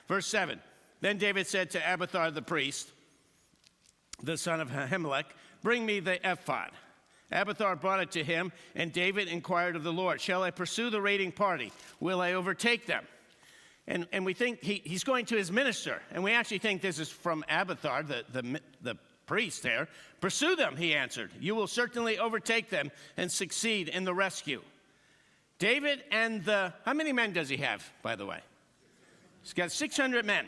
Verse 7, then David said to Abiathar the priest, the son of Ahimelech, bring me the ephod. Abiathar brought it to him, and David inquired of the Lord, shall I pursue the raiding party? Will I overtake them? And we think he's going to his minister, and we actually think this is from Abiathar, the priest there. Pursue them, he answered. You will certainly overtake them and succeed in the rescue. David and how many men does he have, by the way? He's got 600 men.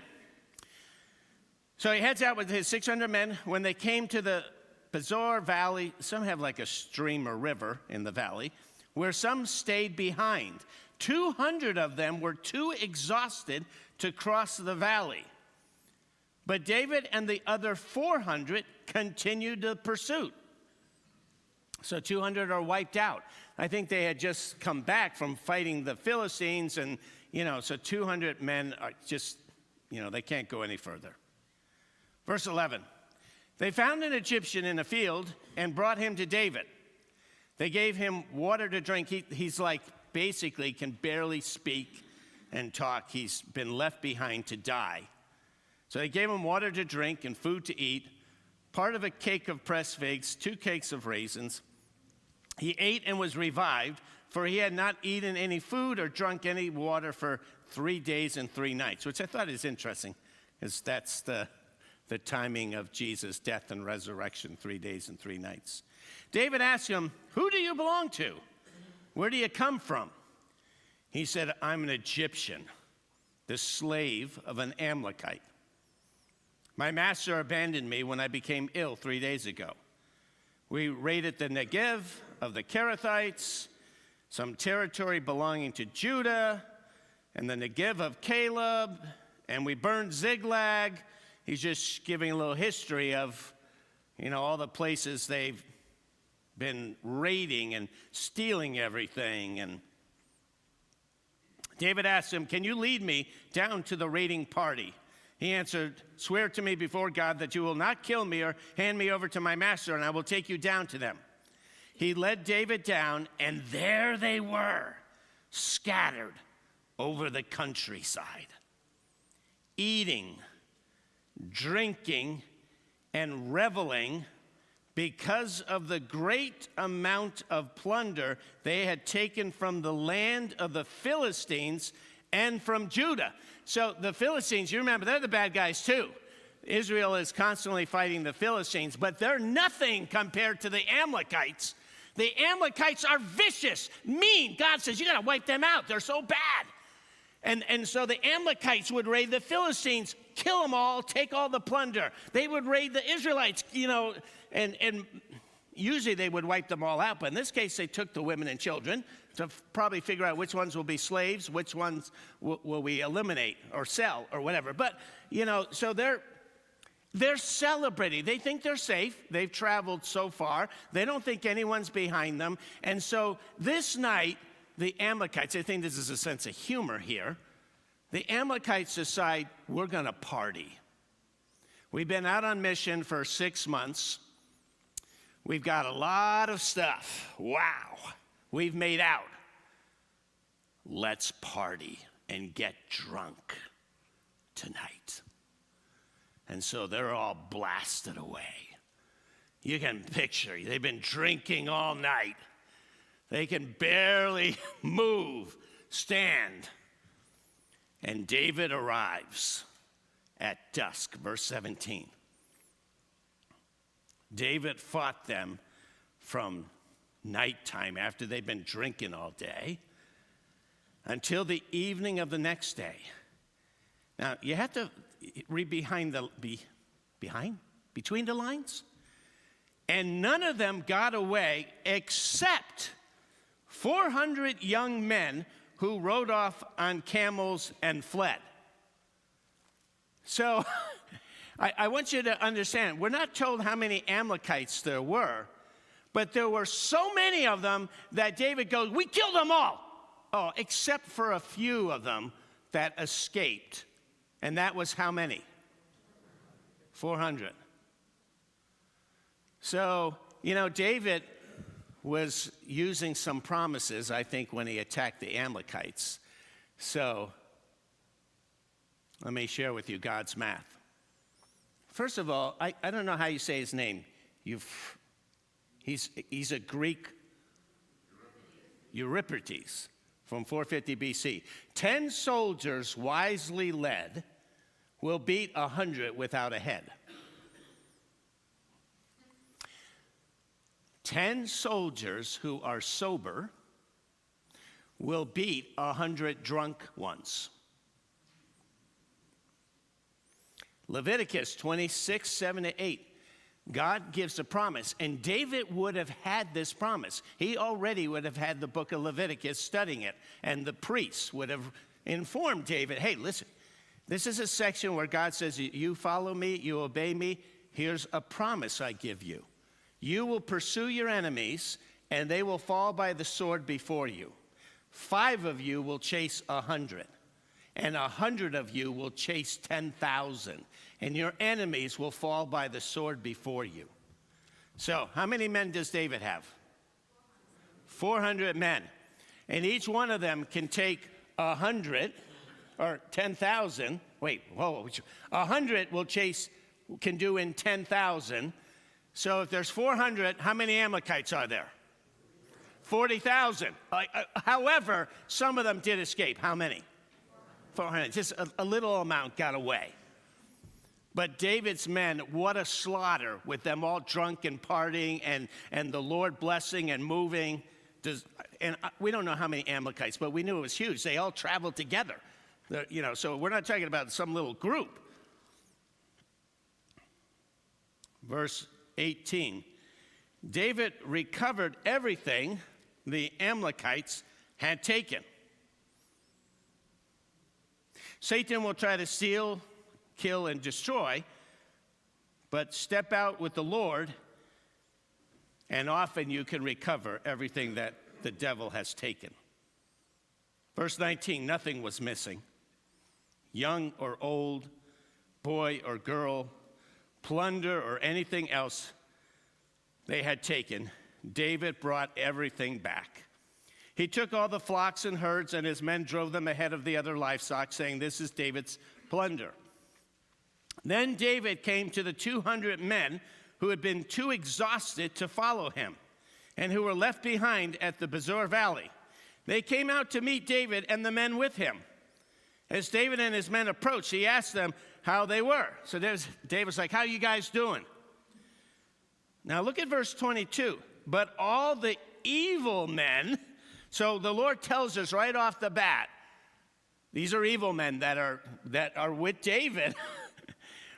So he heads out with his 600 men. When they came to the Bezor Valley, some have like a stream or river in the valley, where some stayed behind. 200 of them were too exhausted to cross the valley. But David and the other 400 continued the pursuit. So 200 are wiped out. I think they had just come back from fighting the Philistines, and, so 200 men are just, they can't go any further. Verse 11, they found an Egyptian in a field and brought him to David. They gave him water to drink. He's like, basically can barely speak and talk. He's been left behind to die. So they gave him water to drink and food to eat, part of a cake of pressed figs, 2 cakes of raisins. He ate and was revived, for he had not eaten any food or drunk any water for 3 days and 3 nights, which I thought is interesting, because that's the timing of Jesus' death and resurrection, 3 days and 3 nights. David asked him, who do you belong to? Where do you come from? He said, I'm an Egyptian, the slave of an Amalekite. My master abandoned me when I became ill 3 days ago. We raided the Negev of the Kerethites, some territory belonging to Judah, and the Negev of Caleb, and we burned Ziklag. He's just giving a little history of, all the places they've been raiding and stealing everything. And David asked him, can you lead me down to the raiding party? He answered, swear to me before God that you will not kill me or hand me over to my master, and I will take you down to them. He led David down, and there they were, scattered over the countryside, eating, drinking, and reveling because of the great amount of plunder they had taken from the land of the Philistines and from Judah. So the Philistines, you remember, they're the bad guys too. Israel is constantly fighting the Philistines, but they're nothing compared to the Amalekites. The Amalekites are vicious, mean. God says, you got to wipe them out. They're so bad. And so the Amalekites would raid the Philistines, kill them all, take all the plunder. They would raid the Israelites, and usually they would wipe them all out. But in this case, they took the women and children to probably figure out which ones will be slaves, which ones will we eliminate or sell or whatever. But, so they're celebrating. They think they're safe. They've traveled so far. They don't think anyone's behind them. And so this night, the Amalekites, I think this is a sense of humor here, the Amalekites decide, we're going to party. We've been out on mission for 6 months. We've got a lot of stuff. Wow. We've made out. Let's party and get drunk tonight. And so they're all blasted away. You can picture, they've been drinking all night. They can barely move, stand. And David arrives at dusk, verse 17. David fought them from nighttime after they'd been drinking all day until the evening of the next day. Now, you have to read between the lines. And none of them got away except 400 young men who rode off on camels and fled. So I want you to understand, we're not told how many Amalekites there were, but there were so many of them that David goes, we killed them all. Oh, except for a few of them that escaped. And that was how many? 400. So, David was using some promises, I think, when he attacked the Amalekites. So, Let me share with you God's math. First of all, I don't know how you say his name. He's a Greek, Euripides, from 450 BC. 10 soldiers wisely led will beat 100 without a head. 10 soldiers who are sober will beat 100 drunk ones. Leviticus 26, 7-8. God gives a promise, and David would have had this promise. He already would have had the book of Leviticus, studying it, and the priests would have informed David, hey, listen, this is a section where God says, you follow me, you obey me, here's a promise I give you. You will pursue your enemies, and they will fall by the sword before you. 5 of you will chase 100, and 100 of you will chase 10,000, and your enemies will fall by the sword before you. So, how many men does David have? 400 men. And each one of them can take 100 or 10,000. Wait, whoa. 100 can do in 10,000. So if there's 400, how many Amalekites are there? 40,000. However, some of them did escape. How many? 400. Just a little amount got away. But David's men, what a slaughter, with them all drunk and partying and the Lord blessing and moving. We don't know how many Amalekites, but we knew it was huge. They all traveled together. So we're not talking about some little group. Verse 18. David recovered everything the Amalekites had taken. Satan will try to steal, kill, and destroy, but step out with the Lord, and often you can recover everything that the devil has taken. Verse 19, nothing was missing. Young or old, boy or girl, plunder or anything else they had taken, David brought everything back. He took all the flocks and herds, and his men drove them ahead of the other livestock, saying, this is David's plunder. Then David came to the 200 men who had been too exhausted to follow him, and who were left behind at the Bezor Valley. They came out to meet David and the men with him. As David and his men approached, he asked them how they were. So David's like, how are you guys doing? Now look at verse 22. But all the evil men, so the Lord tells us right off the bat, these are evil men that are with David.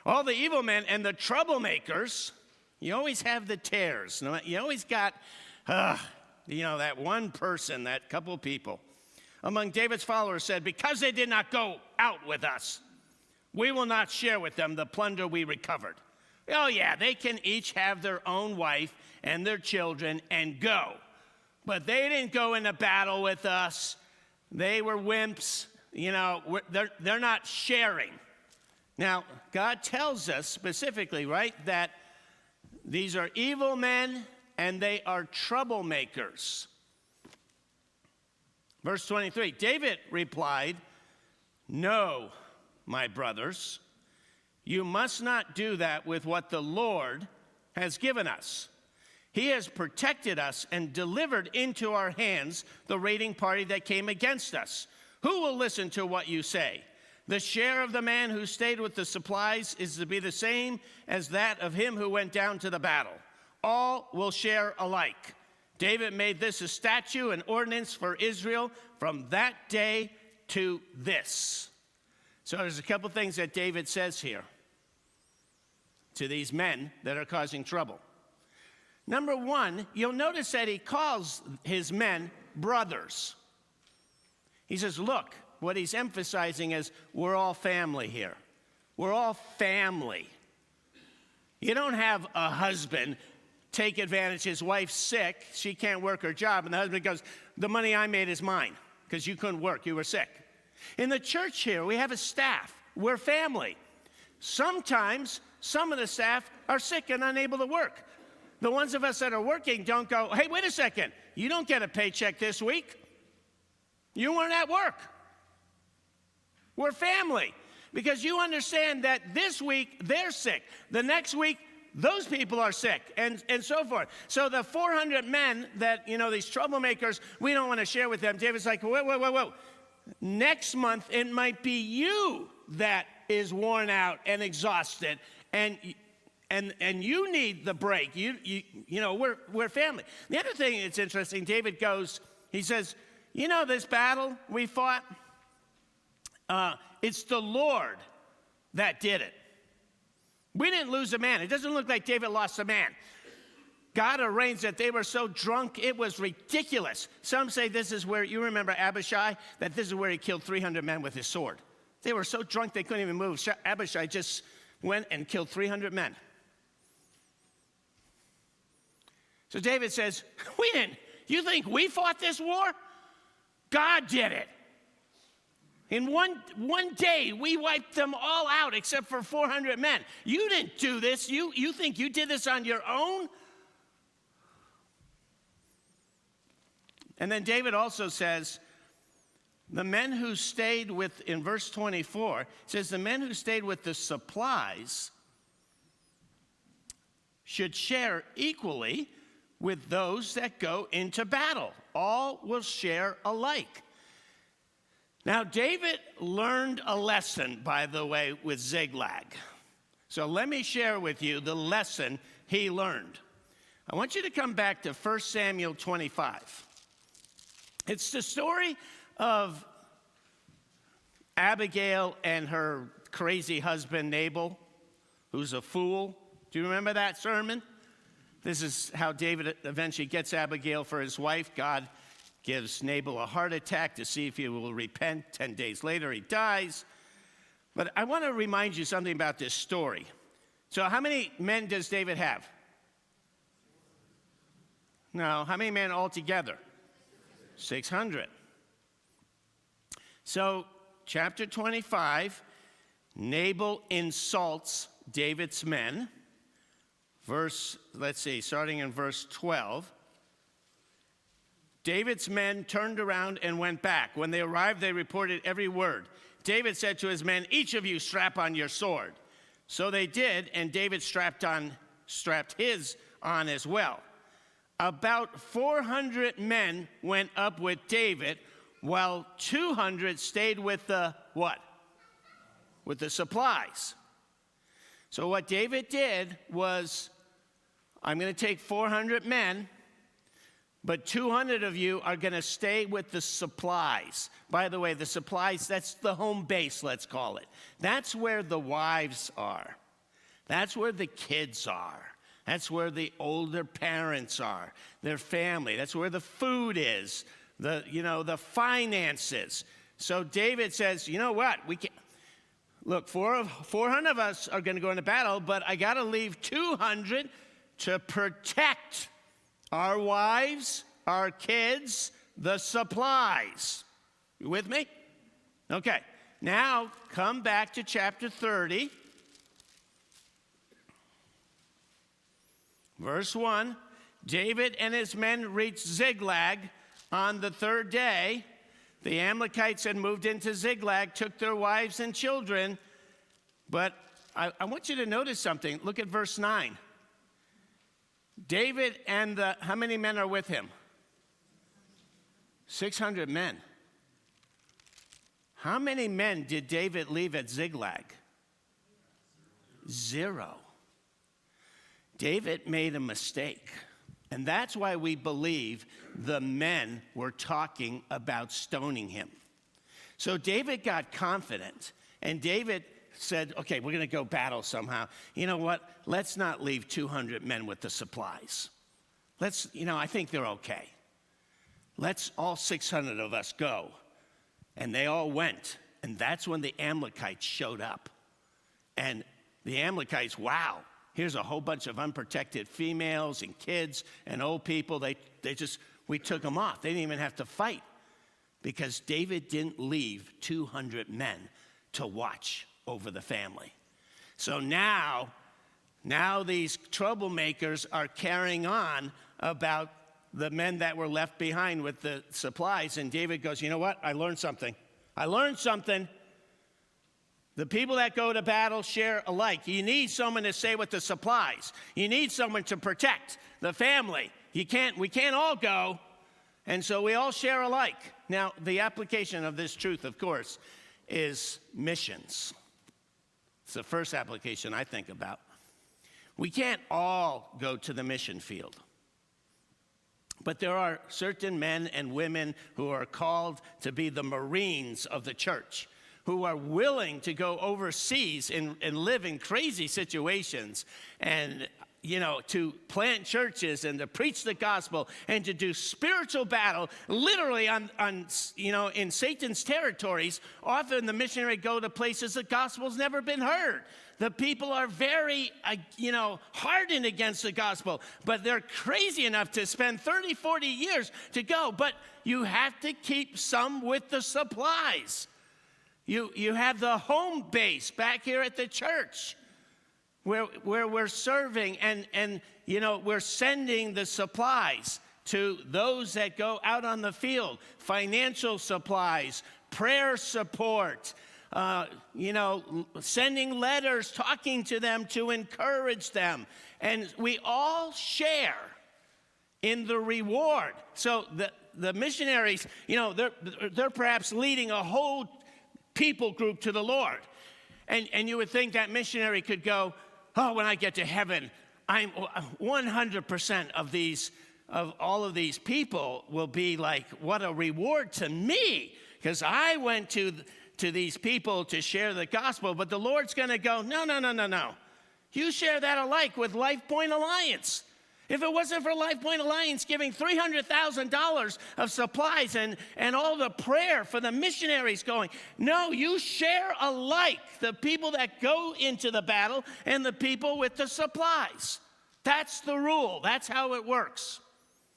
All the evil men and the troublemakers, you always have the tares. You always got, that one person, that couple people. Among David's followers said, because they did not go out with us, we will not share with them the plunder we recovered. Oh yeah, they can each have their own wife and their children and go. But they didn't go into battle with us. They were wimps. They're not sharing. Now, God tells us specifically, right, that these are evil men and they are troublemakers. Verse 23, David replied, no, my brothers, you must not do that with what the Lord has given us. He has protected us and delivered into our hands the raiding party that came against us. Who will listen to what you say? The share of the man who stayed with the supplies is to be the same as that of him who went down to the battle. All will share alike. David made this a statute and ordinance for Israel from that day to this. So there's a couple things that David says here to these men that are causing trouble. Number one, you'll notice that he calls his men brothers. He says, look, what he's emphasizing is we're all family here. We're all family. You don't have a husband take advantage. His wife's sick. She can't work her job. And the husband goes, the money I made is mine because you couldn't work. You were sick. In the church here, we have a staff. We're family. Sometimes some of the staff are sick and unable to work. The ones of us that are working don't go, hey, wait a second. You don't get a paycheck this week. You weren't at work. We're family. Because you understand that this week they're sick. The next week, those people are sick, and so forth. So the 400 men that, these troublemakers, we don't want to share with them. David's like, whoa. Next month, it might be you that is worn out and exhausted, and you need the break. We're family. The other thing that's interesting, David goes, he says, this battle we fought, it's the Lord that did it. We didn't lose a man. It doesn't look like David lost a man. God arranged that they were so drunk, it was ridiculous. Some say this is where, you remember Abishai, that this is where he killed 300 men with his sword. They were so drunk they couldn't even move. Abishai just went and killed 300 men. So David says, we didn't. You think we fought this war? God did it. In one day, we wiped them all out except for 400 men. You didn't do this. You think you did this on your own? And then David also says, the men who stayed with, in verse 24, it says, the men who stayed with the supplies should share equally with those that go into battle. All will share alike. Now, David learned a lesson, by the way, with Ziklag. So let me share with you the lesson he learned. I want you to come back to 1 Samuel 25. It's the story of Abigail and her crazy husband, Nabal, who's a fool. Do you remember that sermon? This is how David eventually gets Abigail for his wife. God gives Nabal a heart attack to see if he will repent. 10 days later, he dies. But I want to remind you something about this story. So how many men does David have? No, how many men altogether? 600. So, chapter 25, Nabal insults David's men. Starting in verse 12. David's men turned around and went back. When they arrived, they reported every word. David said to his men, each of you strap on your sword. So they did, and David strapped his on as well. About 400 men went up with David, while 200 stayed with the what? With the supplies. So what David did was, I'm going to take 400 men, but 200 of you are going to stay with the supplies. By the way, the supplies, that's the home base, let's call it. That's where the wives are. That's where the kids are. That's where the older parents are, their family. That's where the food is, the finances. So David says, you know what? We can't. Look, 400 of us are going to go into battle, but I got to leave 200 to protect our wives, our kids, the supplies. You with me? Okay. Now, come back to chapter 30. Verse 1. David and his men reached Ziklag on the third day. The Amalekites had moved into Ziklag, took their wives and children. But I want you to notice something. Look at verse 9. David and how many men are with him? 600 men. How many men did David leave at Ziklag? 0. David made a mistake. And that's why we believe the men were talking about stoning him. So David got confident, and David said, okay, we're going to go battle somehow. You know what? Let's not leave 200 men with the supplies. I think they're okay. Let's all 600 of us go. And they all went. And that's when the Amalekites showed up. And the Amalekites, wow. Here's a whole bunch of unprotected females and kids and old people. We took them off. They didn't even have to fight because David didn't leave 200 men to watch over the family. So now these troublemakers are carrying on about the men that were left behind with the supplies. And David goes, you know what? I learned something. The people that go to battle share alike. You need someone to stay with the supplies. You need someone to protect the family. We can't all go, and so we all share alike. Now, the application of this truth, of course, is missions. It's the first application I think about. We can't all go to the mission field. But there are certain men and women who are called to be the Marines of the church, who are willing to go overseas and live in crazy situations and, to plant churches and to preach the gospel and to do spiritual battle literally in Satan's territories. Often the missionary go to places the gospel's never been heard. The people are very, hardened against the gospel, but they're crazy enough to spend 30, 40 years to go. But you have to keep some with the supplies. You have the home base back here at the church where we're serving and we're sending the supplies to those that go out on the field, financial supplies, prayer support, sending letters, talking to them to encourage them. And we all share in the reward. So the missionaries, they're perhaps leading a whole people group to the Lord. And you would think that missionary could go, oh, when I get to heaven, I'm 100% of all of these people will be like, what a reward to me, because I went to these people to share the gospel. But the Lord's going to go, no. You share that alike with Life Point Alliance. If it wasn't for Life Point Alliance giving $300,000 of supplies and all the prayer for the missionaries going, no, you share alike the people that go into the battle and the people with the supplies. That's the rule. That's how it works.